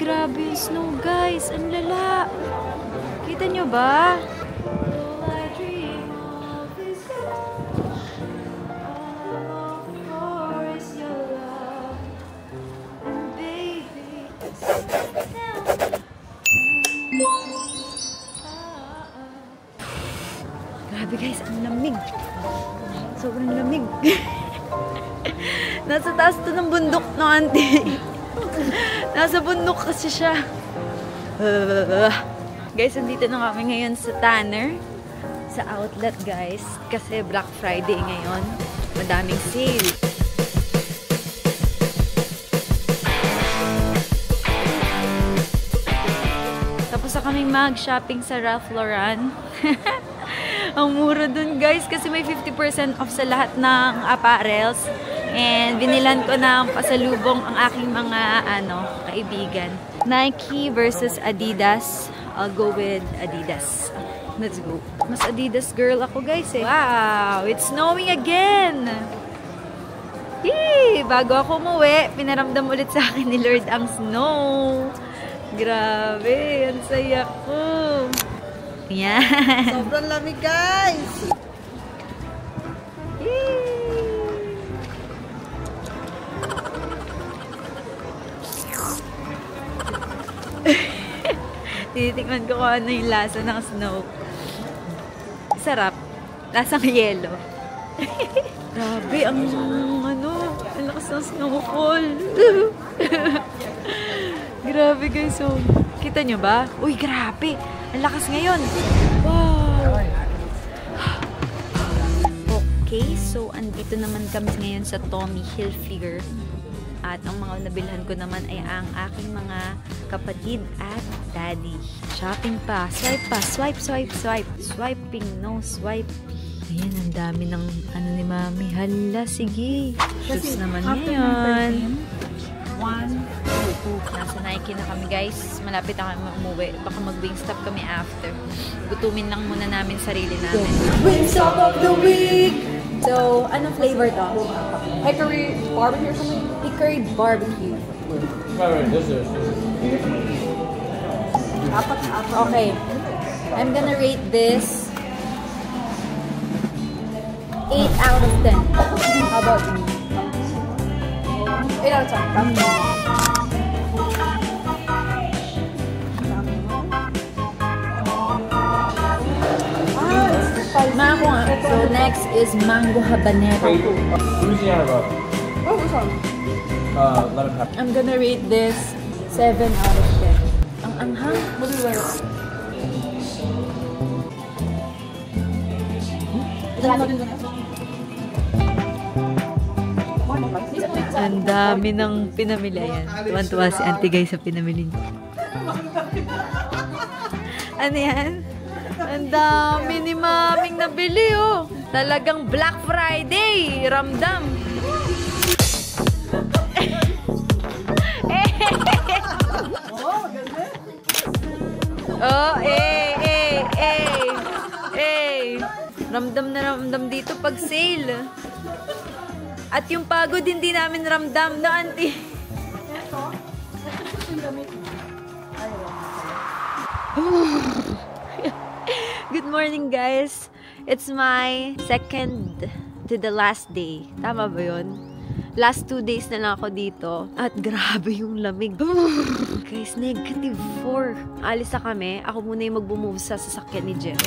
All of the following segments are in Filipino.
grabe yung snow, guys. Ang lala. Kita nyo ba? Grabe guys, ang lamig. Sobrang lamig. Nasa taas to ng bundok, no, auntie? Nasa bundok kasi siya. Guys, andito na kami ngayon sa Tanner. Sa outlet, guys. Kasi Black Friday ngayon. Madaming sale. Tapos na kami mag-shopping sa Ralph Lauren. Ang mura dun, guys, kasi may 50% off sa lahat ng apparels. And binilan ko ng pasalubong ang aking mga kaibigan. Nike versus Adidas. I'll go with Adidas. Let's go. Mas Adidas girl ako, guys, eh. Wow! It's snowing again! Yee! Bago ako umuwi, pinaramdam ulit sa akin ni Lord ang snow. Grabe! Ang saya ko! Yan. Sobrang lamig, guys! Tinitikman ko kung ano yung lasa ng snow. Sarap. Lasang yelo. Grabe, ang lakas ng snowfall. Grabe guys, so, kita nyo ba? Uy, grabe! Ang lakas ngayon. Wow! Okay, so andito naman kami ngayon sa Tommy Hilfiger. At ang mga nabilhan ko naman ay ang aking mga kapatid at daddy. Shopping pa. Swipe pa. Swipe, swipe, swipe. Swiping, no swipe. Ayan, ang dami ng ni Mami. Hala, sige. Shoes naman ngayon. 1, 2. Nasa Nike na kami, guys. Malapit na kami umuwi. Baka mag-Wingstop kami after. Gutumin lang muna namin sarili namin. Wingstop of the week! So, anong flavor to? Hickory barbecue or something? Hickory barbecue. Okay. I'm gonna rate this 8 out of 10. How about you? 8 out of 10. Mango nga. So next is mango habanero. Oh, which one? Lemon pepper. I'm gonna rate this 7 out of 10. Ang anghang? What do you like? Ang dami ng pinamili yan. Tuwan-tuwa si auntie guys sa pinamili niya. Ano yan? Ang dami ni Maming nabili, oh. Talagang Black Friday. Ramdam. Oh, Ramdam na ramdam dito pag sale. At yung pagod hindi namin ramdam na, auntie. Good morning, guys. It's my second to the last day. Tama ba yun? Last 2 days na lang ako dito. At grabe yung lamig. Guys, -4. Alis na kami. Ako muna yung mag-move sa sasakyan ni Jeff.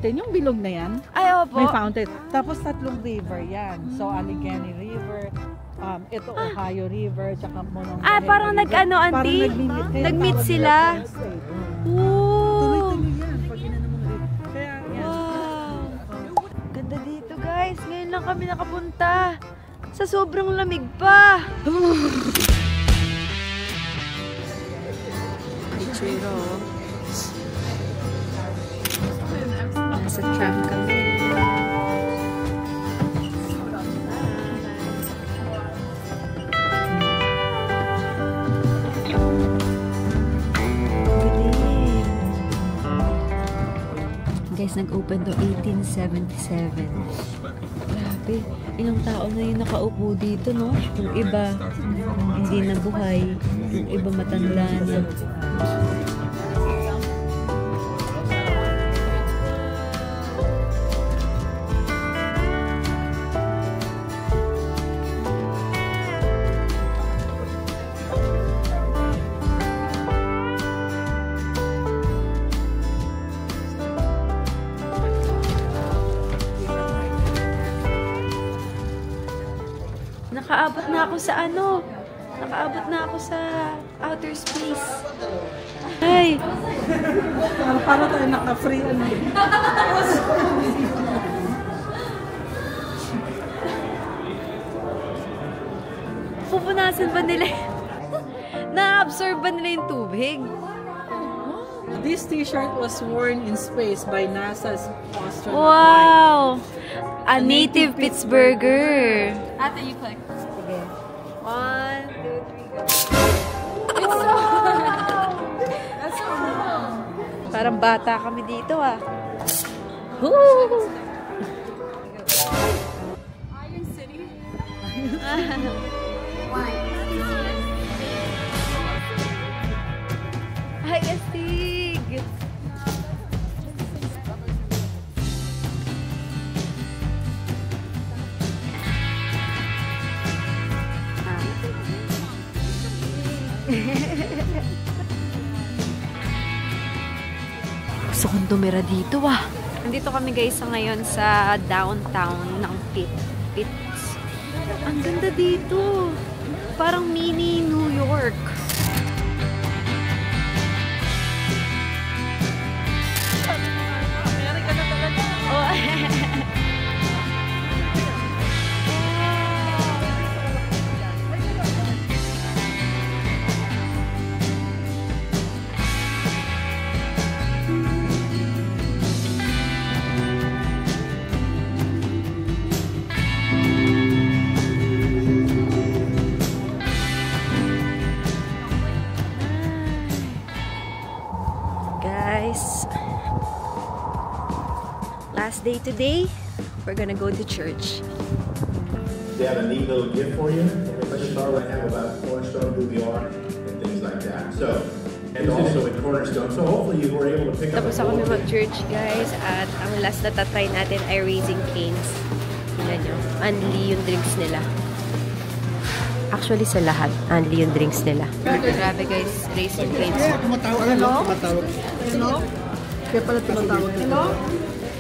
Yung bilog na yan, Ay, opo. may fountain. Tapos 3 river yan. So, Allegheny River, ito Ohio River, tsaka Monongahela Parang River. auntie? Nag-meet sila? Tuloy-tuloy yan. Pag inano mo rin. Kaya, yan. Wow! Ganda dito, guys. Ngayon lang kami nakapunta. Sa sobrang lamig pa. Picture, nasa tram kami. guys, nag-open to 1877. Grabe, ilang tao na yung nakaupo dito, no? Yung iba, hindi na buhay. Yung iba matanda na. Nakaabot na ako sa ano? Nakaabot na ako sa outer space. Ay! Para tayo naka-free ano. Pupunasan ba nila? Na-absorb ba nila yung tubig? This t-shirt was worn in space by NASA's astronaut. Wow! A native Pittsburgher. After you click. Sige. 1, 2, 3, go. That's so cool. Parang bata kami dito ah. Woo! Iron City. Ay, astig! Gusto kong tumira dito ah. Nandito kami guys ngayon sa downtown ng Pitts. Ang ganda dito. Parang mini New York. Amerika na talaga. Oh. Guys, last day today, we're gonna go to church. They have a neat little gift for you. Let's start with have about Cornerstone, who we are, and things like that. So, and also with Cornerstone. So hopefully you were able to pick up. Tapos ako na mag-church, guys, at ang last na tatry natin ay Raising Cane's. Tingnan nyo, unli yung drinks nila. Actually, sa lahat, unli yung drinks nila. Grabe, guys, Raising Cane's. Hello? Hello? Kaya pala tumatawag. Hello?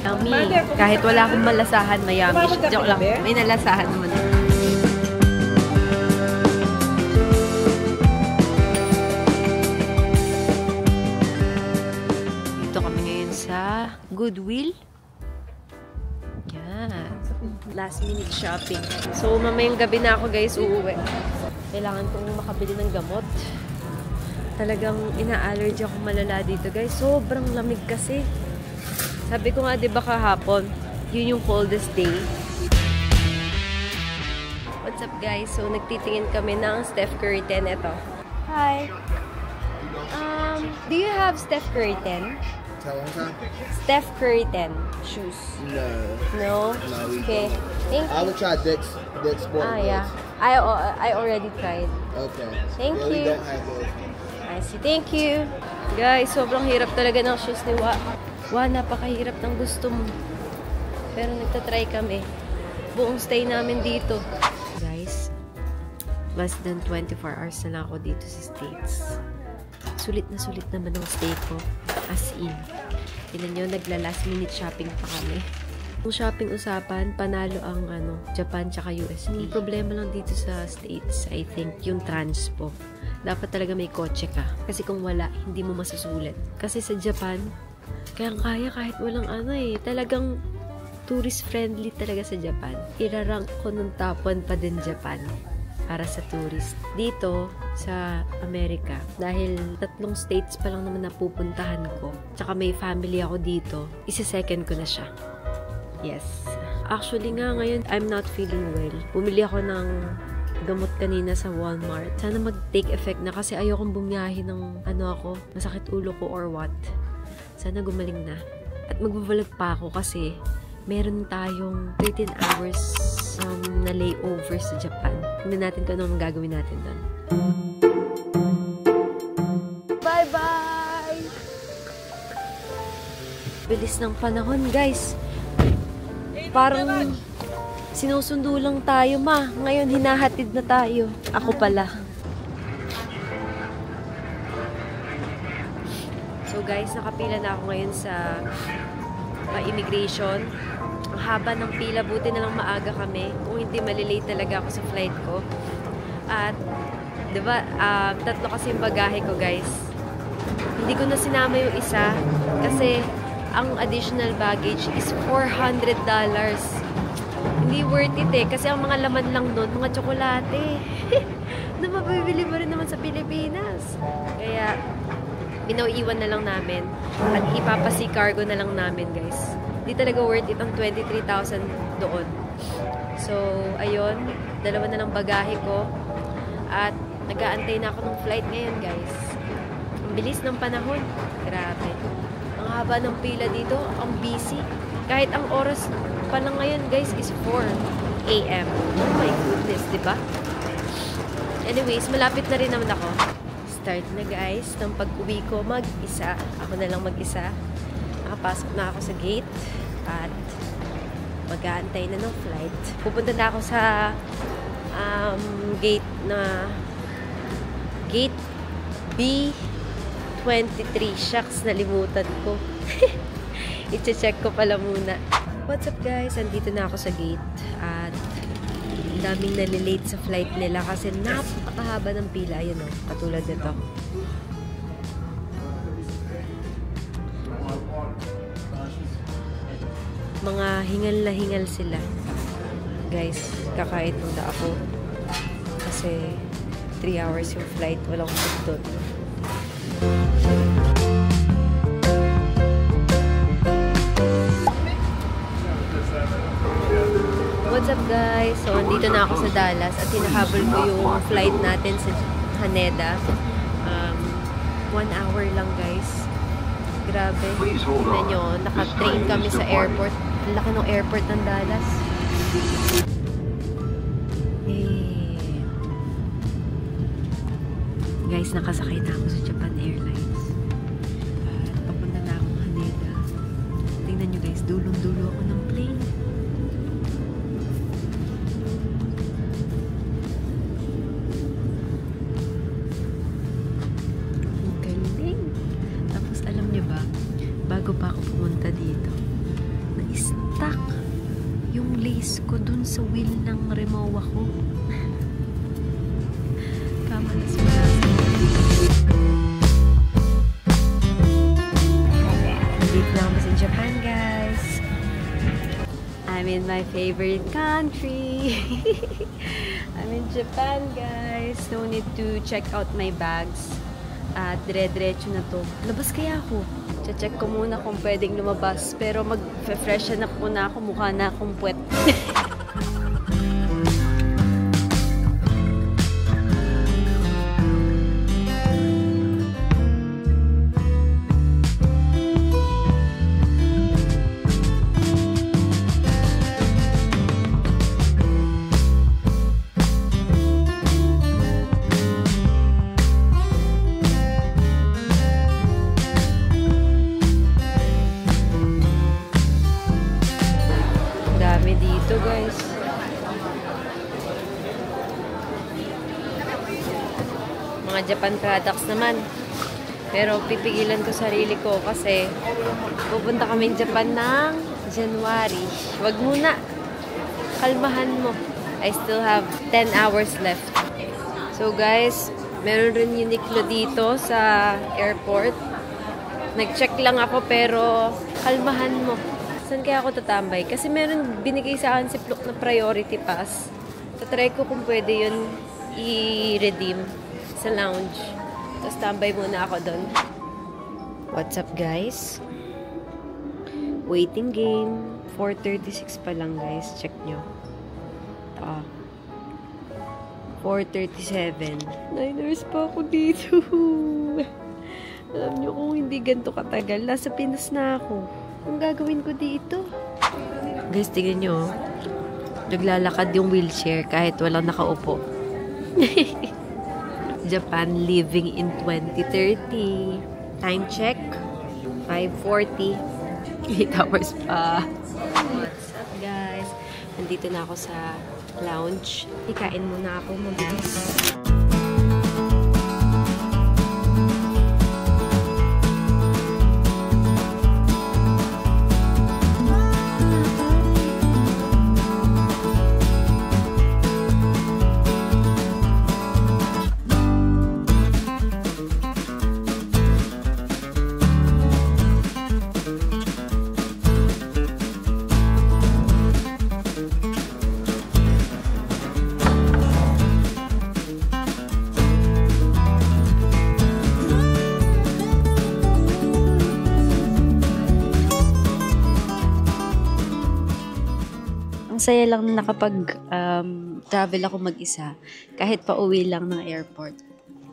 Yummy. Kahit wala akong malasahan, mayami. Joke lang, may nalasahan naman. Dito kami ngayon sa Goodwill. Yan. Last minute shopping. So, mamayang gabi na ako guys, uuwi. Kailangan kong makabili ng gamot. Talagang ina-allergy ako malala dito guys. Sobrang lamig kasi. Sabi ko nga, di ba kahapon, yun yung coldest day. What's up guys? So, nagtitingin kami ng Steph Curry 10. Ito. Hi. Do you have Steph Curry 10? Steph Curry 10 shoes. No. No? No, we Okay. don't. Thank I you. would try Dick's Sporting Goods. Yeah. I already tried. Okay. Thank yeah, you. We don't have those. I see. Thank you. Guys, sobrang hirap talaga ng shoes ni Wa. Wa, napakahirap ng gusto mo. Pero nagtatry kami. Buong stay namin dito. Guys, less than 24 hours na lang ako dito sa States. Sulit naman ang stay ko. As in. Tignan nyo, nagla-last minute shopping pa kami. Kung shopping usapan, panalo ang Japan tsaka USA. Yung problema lang dito sa States, I think, yung transpo. Dapat talaga may kotse ka. Kasi kung wala, hindi mo masusulit. Kasi sa Japan, kaya kahit walang talagang tourist friendly talaga sa Japan. Irarank ko nung top 1 pa din Japan para sa tourist. Dito, sa Amerika, dahil 3 states pa lang naman napupuntahan ko, tsaka may family ako dito, isa-second ko na siya. Yes. Actually nga ngayon, I'm not feeling well. Bumili ako ng gamot kanina sa Walmart. Sana mag-take effect na kasi ayokong bumiyahe ng masakit ulo ko or what. Sana gumaling na. At magbabalag pa ako kasi meron tayong 13 hours na layover sa Japan. Tingnan natin kung anong gagawin natin doon. Bye-bye! Bilis ng panahon, guys. Parang sinusundo lang tayo, ma. Ngayon, hinahatid na tayo. Ako pala. So, guys, nakapila na ako ngayon sa immigration. Ang haba ng pila, buti na lang maaga kami. Kung hindi, malilate talaga ako sa flight ko. At, diba, tatlo kasi yung bagahe ko, guys. Hindi ko na sinama yung isa kasi ang additional baggage is $400. Hindi worth it eh. Kasi ang mga laman lang doon, mga tsokolate. Na mabibili mo rin naman sa Pilipinas. Kaya, pinauiwan na lang namin. At ipapasi-cargo na lang namin, guys. Hindi talaga worth it ang 23,000 doon. So, ayun. Dalawa na lang bagahe ko. At nag-aantay na ako ng flight ngayon, guys. Ang bilis ng panahon. Grabe. Ang haba ng pila dito. Ang busy. Kahit ang oras pa lang ngayon, guys, is 4 a.m. Oh my goodness, diba? Anyways, malapit na rin naman ako. Start na, guys, ng pag-uwi ko mag-isa. Ako na lang mag-isa. Nakapasok na ako sa gate at mag-aantay na ng flight. Pupunta na ako sa gate B23. Shucks, nalimutan ko. I-check ko pala muna. What's up, guys? Andito na ako sa gate at daming nalilate sa flight nila kasi napakahaba ng pila. Ayan o, katulad nito. Mga hingal na hingal sila. Guys, kakain muna ako kasi 3 hours yung flight. Walang food doon. What's up, guys? So, andito na ako sa Dallas at hinahabol ko yung flight natin sa Haneda. 1 hour lang, guys. Grabe. Tignan nyo, naka-train kami sa airport. Ang laki ng airport ng Dallas. Guys, nakasakay na ako sa Japan Airlines. Papunta na akong Haneda. Tingnan nyo, guys, dulong-dulo ako ng plane. Bago pa ako pumunta dito, na-stuck yung lace ko dun sa wheel ng Rimowa ko. Kamalas mo lang. Dito na ako sa Japan, guys. I'm in my favorite country. I'm in Japan, guys. No need to check out my bags. At dire-diretso na to. Labas kaya ako? Check ko muna kung pwedeng lumabas. Pero mag-freshen up muna ako. Mukha na akong puwet. Dito, guys. Mga Japan products naman. Pero pipigilan ko sarili ko kasi pupunta kami Japan ng January. Wag muna. Kalmahan mo. I still have 10 hours left. So, guys, meron rin Uniqlo dito sa airport. Nag-check lang ako pero kalmahan mo. Saan kaya ako tatambay? Kasi meron binigay sa akin si Pluk na priority pass. Tatry ko kung pwede yun i-redeem sa lounge. Tapos tambay muna ako doon. What's up, guys? Waiting game. 4:36 pa lang, guys. Check nyo. 4:37. 9 hours pa ako dito. Alam nyo kung hindi ganito katagal. Nasa Pinas na ako. Ang gagawin ko dito? Guys, tignan nyo. Naglalakad yung wheelchair kahit walang nakaupo. Japan living in 2030. Time check. 5:40. 8 hours pa. What's up, guys? Nandito na ako sa lounge. Ikain muna ako mabilis. Ang saya lang na nakapag-travel ako mag-isa kahit pauwi lang ng airport.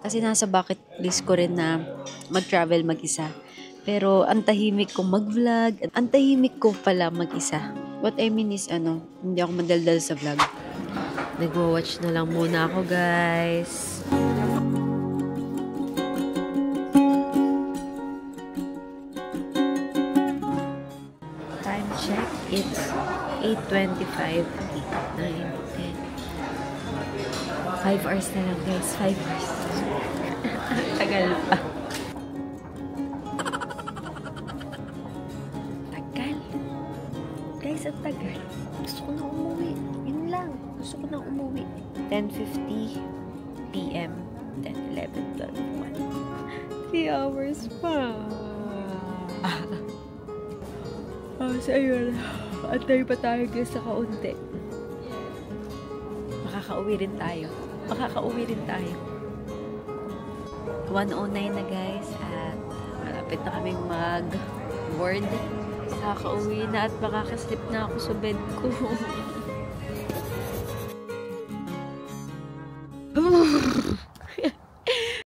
Kasi nasa bucket list ko rin na mag-travel mag-isa. Pero ang tahimik ko mag-vlog, ang tahimik ko pala mag-isa. What I mean is hindi ako madaldal sa vlog. Nagwa-watch na lang muna ako, guys. Time check, it's 8:25, 9, 10. 5 hours na lang, guys. 5 hours. Tagal pa. Tagal. Guys, ang tagal. Gusto ko na umuwi. Yun lang. Gusto ko na umuwi. 10:50 p.m. 10, 11, 12, 1. 3 hours pa. So, ayun. Antay pa tayo guys sa kaunti. Makakauwi rin tayo. 1:09 na guys at malapit na kaming mag-board. Makakauwi na at makakaslip na ako sa bed ko.